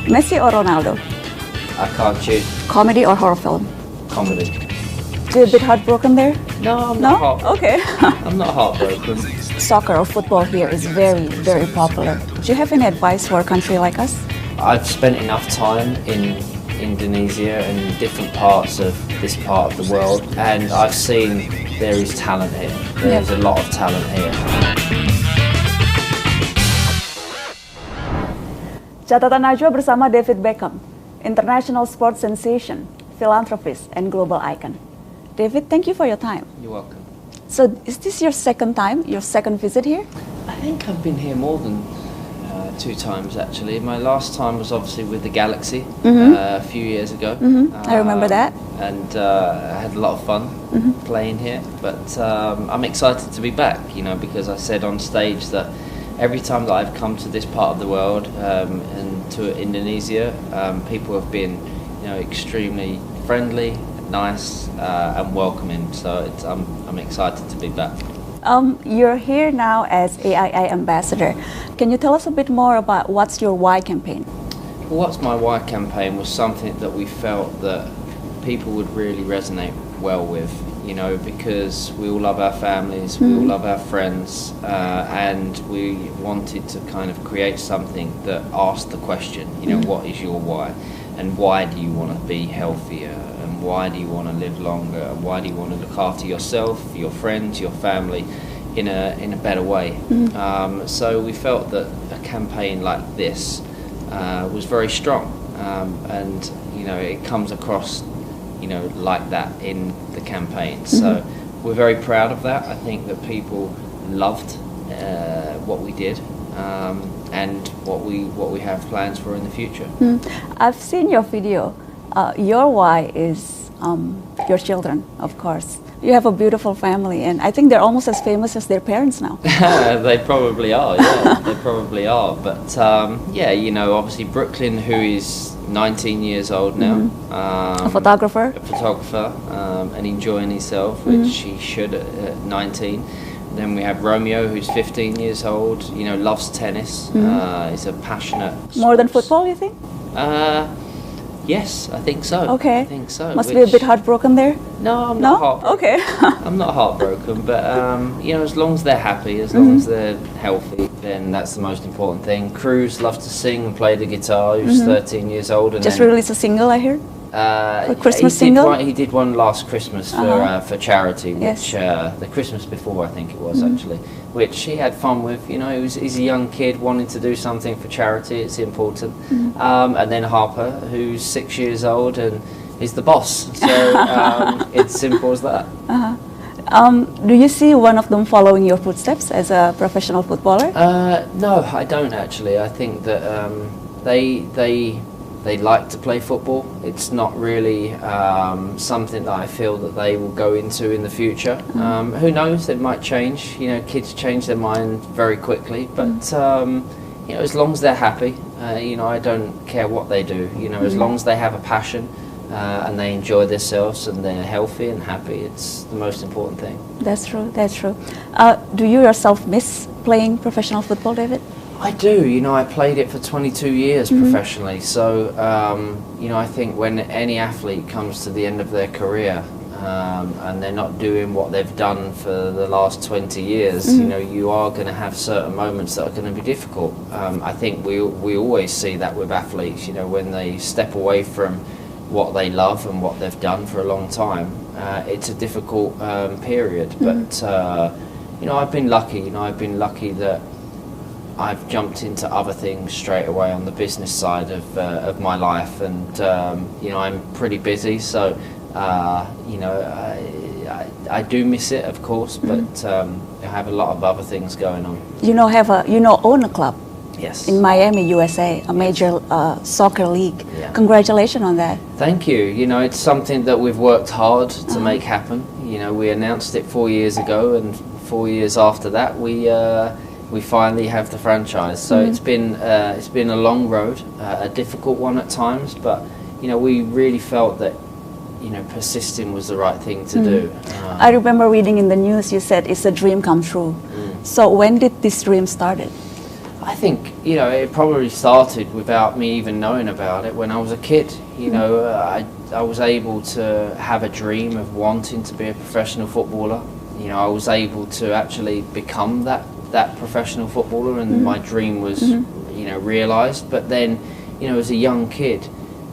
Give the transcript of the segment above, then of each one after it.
Messi or Ronaldo? I can't choose. Comedy or horror film? Comedy. Do you a bit heartbroken there? No, I'm No? not heartbroken. Okay. I'm not heartbroken. Soccer or football here is very, very popular. Do you have any advice for a country like us? I've spent enough time in Indonesia and different parts of this part of the world, and I've seen there is talent here. There's a lot of talent here. Catatan Najwa bersama David Beckham, international sports sensation, philanthropist, and global icon. David, thank you for your time. You're welcome. So, is this your second time, your second visit here? I think I've been here more than 2 times actually. My last time was obviously with the Galaxy a few years ago. I remember that. And I had a lot of fun playing here. But I'm excited to be back, you know, because I said on stage that every time that I've come to this part of the world and to Indonesia, people have been, you know, extremely friendly, nice, and welcoming. So I'm excited to be back. You're here now as AII ambassador. Can you tell us a bit more about what's your Why campaign? What's My Why campaign was something that we felt that people would really resonate well with, you know, because we all love our families, we all love our friends, and we wanted to kind of create something that asked the question, you know, what is your why? And why do you want to be healthier? And why do you want to live longer? And why do you want to look after yourself, your friends, your family in a better way? So we felt that a campaign like this was very strong, and you know, it comes across, you know, like that in the campaign. So we're very proud of that. I think that people loved what we did. And what we have plans for in the future. I've seen your video. Your why is your children, of course. You have a beautiful family, and I think they're almost as famous as their parents now. They probably are, yeah. They probably are. But yeah, you know, obviously Brooklyn, who is 19 years old now, A photographer, and enjoying himself, which he should at 19. Then we have Romeo, who's 15 years old, you know, loves tennis. He's a passionate... More than football, you think? Yes, I think so. Okay. I think so. Must be a bit heartbroken there? No, I'm not heartbroken. Okay. I'm not heartbroken, but, you know, as long as they're happy, as long as they're healthy, then that's the most important thing. Cruz loves to sing and play the guitar. He's 13 years old. And just released a single, I heard? A Christmas single? He did one last Christmas for charity, which the Christmas before, I think it was actually, which he had fun with. You know, he's a young kid wanting to do something for charity. It's important. And then Harper, who's 6 years old and is the boss. So it's simple as that. Do you see one of them following your footsteps as a professional footballer? No, I don't actually. I think that they like to play football. It's not really something that I feel that they will go into in the future. Who knows, it might change. You know, kids change their mind very quickly. But, you know, as long as they're happy, you know, I don't care what they do. You know, as long as they have a passion and they enjoy themselves and they're healthy and happy, it's the most important thing. That's true, that's true. Do you yourself miss playing professional football, David? I do. You know, I played it for 22 years professionally. So, you know, I think when any athlete comes to the end of their career and they're not doing what they've done for the last 20 years, you know, you are going to have certain moments that are going to be difficult. I think we always see that with athletes, you know, when they step away from what they love and what they've done for a long time, it's a difficult period. But, you know, I've been lucky. You know, I've been lucky that I've jumped into other things straight away on the business side of my life, and you know, I'm pretty busy, so you know, I do miss it, of course, but I have a lot of other things going on. You know, own a club. Yes. In Miami, USA, a major soccer league. Yeah. Congratulations on that. Thank you. You know, it's something that we've worked hard to make happen. You know, we announced it 4 years ago, and 4 years after that, we finally have the franchise. So it's been a long road, a difficult one at times, but you know, we really felt that, you know, persisting was the right thing to do. I remember reading in the news you said it's a dream come true. So when did this dream started? I think, you know, it probably started without me even knowing about it when I was a kid. You know, I was able to have a dream of wanting to be a professional footballer. You know, I was able to actually become that professional footballer, and my dream was, you know, realised. But then, you know, as a young kid,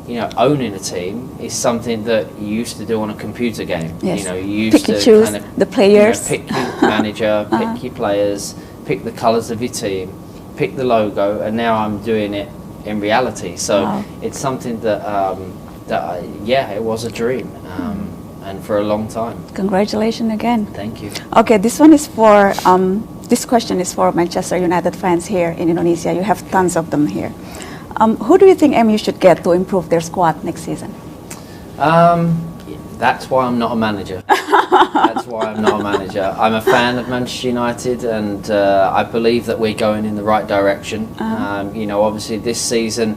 you know, owning a team is something that you used to do on a computer game. Yes. You know, you used to choose kind of, the players, you know, pick your manager, pick your players, pick the colours of your team, pick the logo, and now I'm doing it in reality. So it's something that, it was a dream, and for a long time. Congratulations again. Thank you. Okay, this one is for, this question is for Manchester United fans here in Indonesia. You have tons of them here. Who do you think MU should get to improve their squad next season? That's why I'm not a manager. That's why I'm not a manager. I'm a fan of Manchester United, and I believe that we're going in the right direction. You know, obviously this season,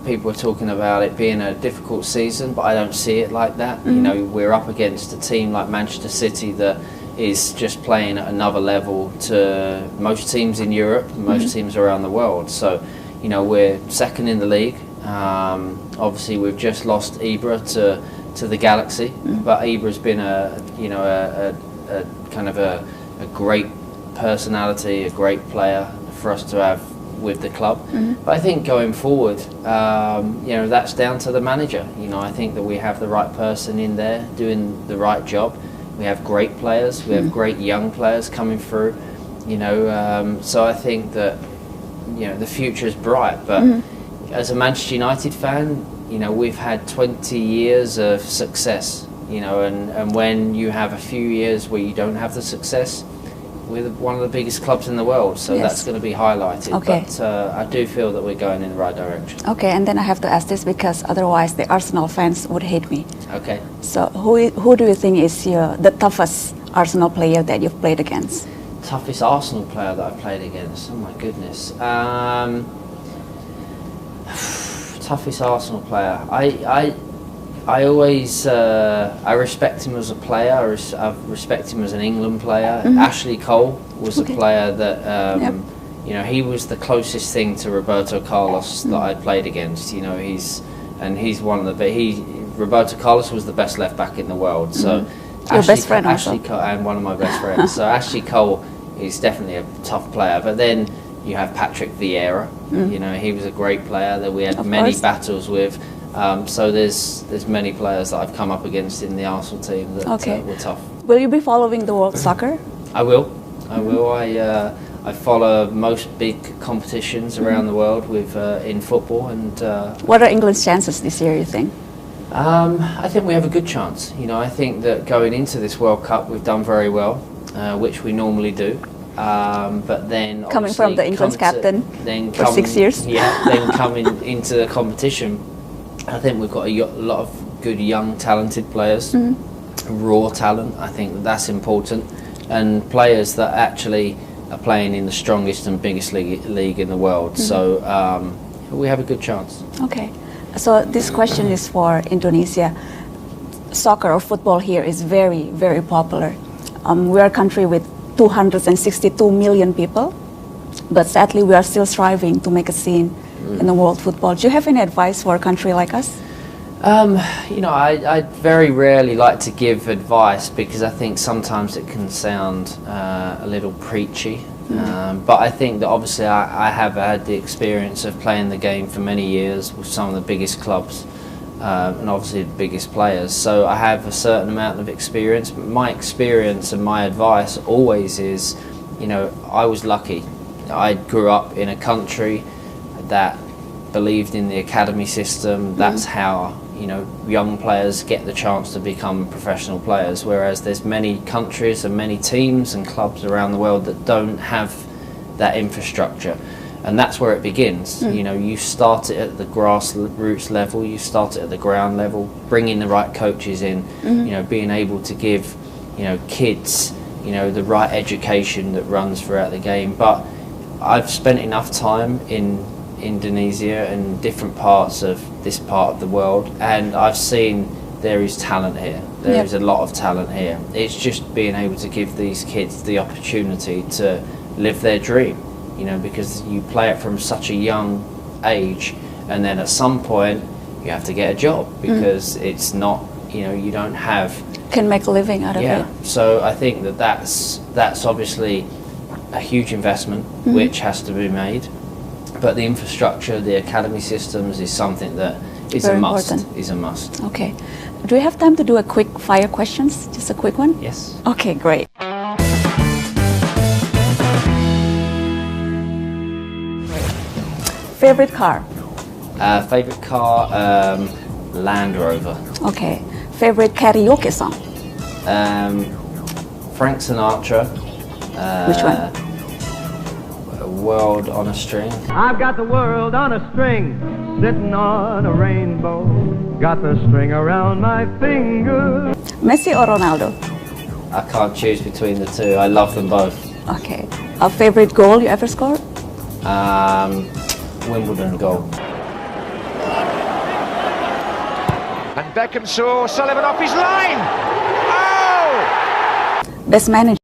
people are talking about it being a difficult season, but I don't see it like that. You know, we're up against a team like Manchester City that is just playing at another level to most teams in Europe, most teams around the world. So, you know, we're second in the league. Obviously, we've just lost Ibra to the Galaxy, but Ibra's been a kind of a great personality, a great player for us to have with the club. But I think going forward, you know, that's down to the manager. You know, I think that we have the right person in there doing the right job. We have great players. We have great young players coming through. You know, so I think that, you know, the future is bright. But as a Manchester United fan, you know, we've had 20 years of success, you know, and when you have a few years where you don't have the success, we're one of the biggest clubs in the world, so that's going to be highlighted. Okay. But I do feel that we're going in the right direction. Okay, and then I have to ask this because otherwise the Arsenal fans would hate me. Okay. So who do you think is the toughest Arsenal player that you've played against? Toughest Arsenal player that I've played against? Oh my goodness. Toughest Arsenal player. I always I respect him as a player. I respect him as an England player. Ashley Cole was a player that you know, he was the closest thing to Roberto Carlos that I played against. You know, he's one of the Roberto Carlos was the best left back in the world. So your best friend Ashley also. Cole, and one of my best friends. So Ashley Cole is definitely a tough player. But then you have Patrick Vieira. You know, he was a great player that we had many battles with. So there's many players that I've come up against in the Arsenal team that were tough. Will you be following the World Soccer? I will. I follow most big competitions around the world with in football. And what are England's chances this year, you think? I think we have a good chance. You know, I think that going into this World Cup we've done very well, which we normally do. But then coming from the England's captain for 6 years, then coming into the competition, I think we've got a lot of good young talented players, raw talent. I think that's important, and players that actually are playing in the strongest and biggest league in the world. So we have a good chance. Okay, so this question is for Indonesia. Soccer or football here is very, very popular. We are a country with 262 million people, but sadly we are still striving to make a scene in the world football. Do you have any advice for a country like us? You know, I very rarely like to give advice because I think sometimes it can sound a little preachy. But I think that obviously I have had the experience of playing the game for many years with some of the biggest clubs and obviously the biggest players. So I have a certain amount of experience. But my experience and my advice always is, you know, I was lucky. I grew up in a country that believed in the academy system. That's how, you know, young players get the chance to become professional players, whereas there's many countries and many teams and clubs around the world that don't have that infrastructure. And that's where it begins. You know, you start it at the grassroots level, you start it at the ground level, bringing the right coaches in, you know, being able to give, you know, kids, you know, the right education that runs throughout the game. But I've spent enough time in Indonesia and different parts of this part of the world, and I've seen there is talent here. There is a lot of talent here. It's just being able to give these kids the opportunity to live their dream. you know, because you play it from such a young age, and then at some point you have to get a job because it's not, you know, you don't have Can make a living out of it. So I think that's obviously a huge investment which has to be made, but the infrastructure, the academy systems is something that is Very a must. important. Is a must. Okay. Do we have time to do a quick fire questions? Just a quick one? Yes. Okay, great. Favorite car? Favorite car, Land Rover. Okay. Favorite karaoke song? Frank Sinatra. Which one? World on a String. I've got the world on a string, sitting on a rainbow. Got the string around my finger. Messi or Ronaldo? I can't choose between the two. I love them both. Okay. A favorite goal you ever scored? Wimbledon goal. And Beckham saw Sullivan off his line. Oh! Best manager?